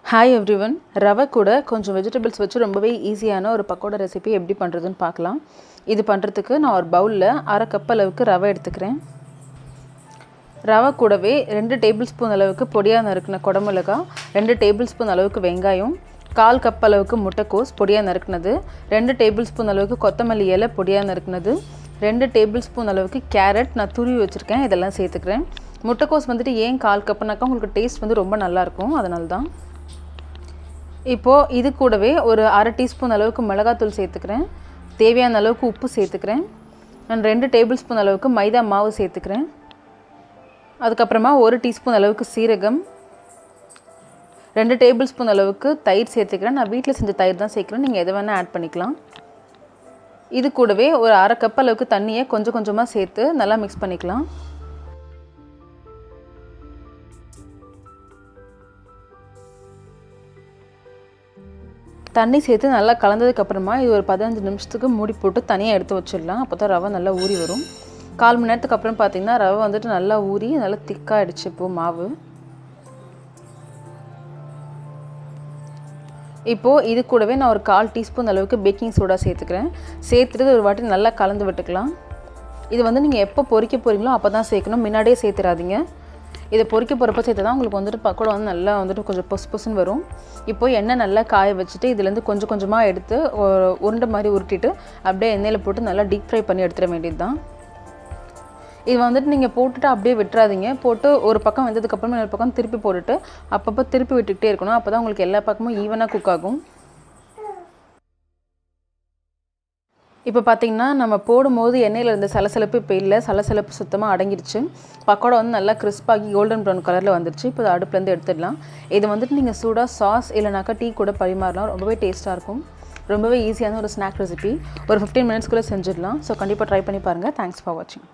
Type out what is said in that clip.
Hi everyone. ரவை கூட கொஞ்சம் வெஜிடபிள்ஸ் வச்சு ரொம்பவே ஈஸியான ஒரு பக்கோடா ரெசிபி எப்படி பண்ணுறதுன்னு பார்க்கலாம். இது பண்ணுறதுக்கு நான் ஒரு பவுலில் 1/2 கப் அளவுக்கு ரவை எடுத்துக்கிறேன். ரவை கூடவே 2 டேபிள் ஸ்பூன் அளவுக்கு பொடியாக நறுக்கின குடமிளகா, 2 டேபிள் ஸ்பூன் அளவுக்கு வெங்காயம், 1/4 கப் அளவுக்கு முட்டைக்கோஸ் பொடியாக நறுக்கினது, 2 டேபிள் ஸ்பூன் அளவுக்கு கொத்தமல்லி இலை பொடியாக நறுக்கினது, 2 டேபிள் ஸ்பூன் அளவுக்கு கேரட் நான் துருவி வச்சுருக்கேன், இதெல்லாம் சேர்த்துக்கிறேன். முட்டைக்கோஸ் வந்துட்டு ஏன் 1/4 கப்புனாக்கா உங்களுக்கு டேஸ்ட் வந்து ரொம்ப நல்லாயிருக்கும், அதனால தான். இப்போது இது கூடவே ஒரு 1/2 டீஸ்பூன் அளவுக்கு மிளகாத்தூள் சேர்த்துக்கிறேன். தேவையான அளவுக்கு உப்பு சேர்த்துக்கிறேன். நான் 2 டேபிள் ஸ்பூன் அளவுக்கு மைதா மாவு சேர்த்துக்கிறேன். அதுக்கப்புறமா 1 டீஸ்பூன் அளவுக்கு சீரகம், 2 டேபிள் ஸ்பூன் அளவுக்கு தயிர் சேர்த்துக்கிறேன். நான் வீட்டில் செஞ்ச தயிர் தான் சேர்க்குறேன், நீங்கள் எதை வேணால் ஆட் பண்ணிக்கலாம். இது கூடவே ஒரு 1/2 கப் அளவுக்கு தண்ணியை கொஞ்சம் கொஞ்சமாக சேர்த்து நல்லா மிக்ஸ் பண்ணிக்கலாம். தண்ணி சேர்த்து நல்லா கலந்ததுக்கப்புறமா இது ஒரு 15 நிமிஷத்துக்கு மூடி போட்டு தனியாக எடுத்து வச்சிடலாம். அப்போ தான் ரவை நல்லா ஊறி வரும். 1/4 மணி நேரத்துக்கு அப்புறம் பார்த்திங்கன்னா ரவை வந்துட்டு நல்லா ஊறி நல்லா திக்காகிடுச்சு. இப்போது மாவு இப்போது இது கூடவே நான் ஒரு 1/4 டீஸ்பூன் அளவுக்கு பேக்கிங் சோடா சேர்த்துக்கிறேன். சேர்த்துட்டு ஒரு வாட்டி நல்லா கலந்து விட்டுக்கலாம். இது வந்து நீங்கள் எப்போ பொரிக்க போகிறீங்களோ அப்போ தான் சேர்க்கணும், முன்னாடியே சேர்த்துறாதீங்க. இதை பொரிக்க போகிறப்ப சேர்த்து தான் உங்களுக்கு வந்துட்டு பக்கோடா வந்து நல்லா வந்துட்டு கொஞ்சம் பொசுன்னு வரும். இப்போது எண்ணெய் நல்லா காய வச்சுட்டு இதுலேருந்து கொஞ்சம் கொஞ்சமாக எடுத்து ஒரு உருண்டை மாதிரி உருட்டிட்டு அப்படியே எண்ணெயில் போட்டு நல்லா டீப் ஃப்ரை பண்ணி எடுத்துட வேண்டியது தான். இது வந்துட்டு நீங்கள் போட்டுட்டு அப்படியே விட்டுறாதீங்க. போட்டு ஒரு பக்கம் வெந்ததுக்கப்புறமா இன்னொரு பக்கம் திருப்பி போட்டுட்டு அப்பப்போ திருப்பி விட்டுக்கிட்டே இருக்கணும். அப்போ தான் உங்களுக்கு எல்லா பக்கமும் ஈவனாக குக் ஆகும். இப்போ பார்த்திங்கன்னா நம்ம போடும்போது எண்ணெயில் இருந்த சலசலப்பு இப்போ இல்லை, சலசலப்பு சுத்தமாக அடங்கிடுச்சு. பக்கோடா வந்து நல்லா கிறிஸ்பாகி கோல்டன் ப்ரௌன் கலரில் வந்துடுச்சு. இப்போ அடுப்புலேருந்து எடுத்துடலாம். இது வந்துட்டு நீங்கள் சூடாக சாஸ் இல்லைனாக்கா டீ கூட பரிமாறலாம். ரொம்பவே டேஸ்ட்டாக இருக்கும். ரொம்பவே ஈஸியான ஒரு ஸ்நாக் ரெசிபி. ஒரு 15 மினிட்ஸ்க்குள்ளே செஞ்சிடலாம். ஸோ கண்டிப்பாக ட்ரை பண்ணி பாருங்கள். தேங்க்ஸ் ஃபார் வாட்சிங்.